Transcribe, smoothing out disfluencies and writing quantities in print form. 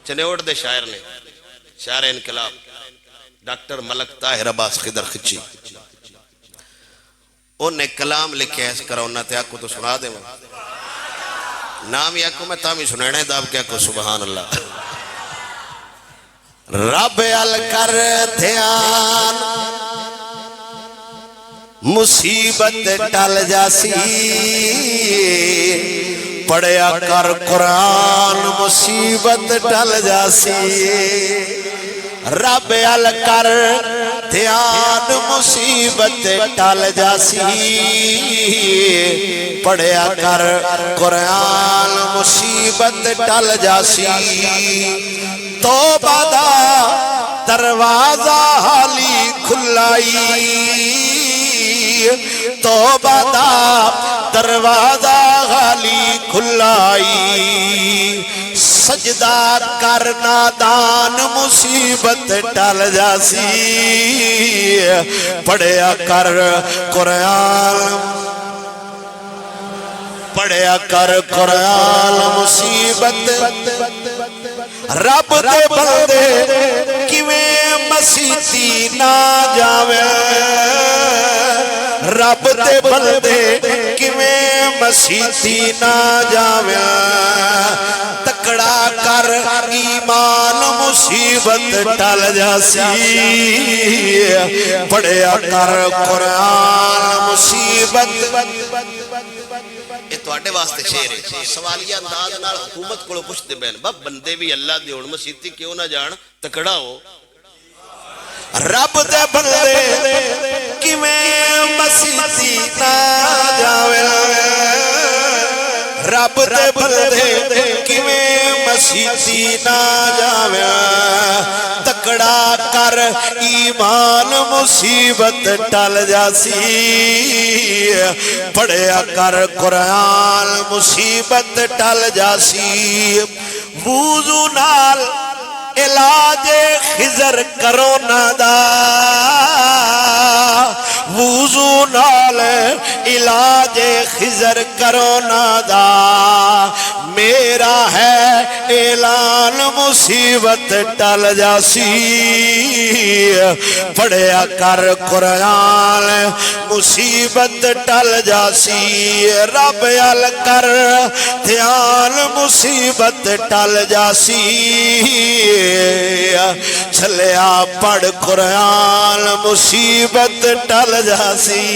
چنیوٹ دے شاعر نے، شاعر انقلاب ڈاکٹر ملک طاہر عباس خضر خچی، انہیں کلام لکھے اس کرونا تے آکو تو سنا دے نام ہی آکو میں تامی سنینے داب کیا کو سبحان اللہ۔ رب ال کر دھیان مصیبت ٹل جاسی، پڑھیا کر قرآن مصیبت ٹل جاسی، رب ال کر دھیان مصیبت ٹل جاسی، پڑھیا کر قرآن مصیبت ٹل جاسی، توبہ دا دروازہ حالی کھلائی، توبہ دا دروازہ حالی کھلائی، سجدہ کرنا دان مصیبت ٹل جاسی، پڑھیا کر قرآن، پڑھیا کر قرآن مصیبت، رب دے بندے کیویں مسیتی نہ جاوے، رب دے بندے کیویں مسیتی نہ جاوے، تکڑا کر ایمان مصیبت ٹل جاسی، پڑھیا کر قرآن مصیبت۔ یہ توڑے واسطے شعر ہے، سوالیہ انداز نال حکومت کو پوچھ دے بین باب بندے بھی اللہ دی ہون مسیتی کیوں نہ جان تکڑا ہو، رب دے بندے کیویں مسیتی نہ جاوے، رب دے بندے کیویں مسیتی نہ جاوے، تکڑا کر ایمان مصیبت ٹل جاسی، پڑھیا کر قرآن مصیبت ٹل جاسی، وضو نال علاج خضر کرونا دا، وضو نال علاج خضر کرونا دا، میرا ہے اعلان مصیبت ٹل جاسی، پڑھیا کر قرآن مصیبت ٹل جاسی، رب ال کر دھیان مصیبت ٹل جاسی، چلیا پڑھ قرآن مصیبت ٹل جاسی۔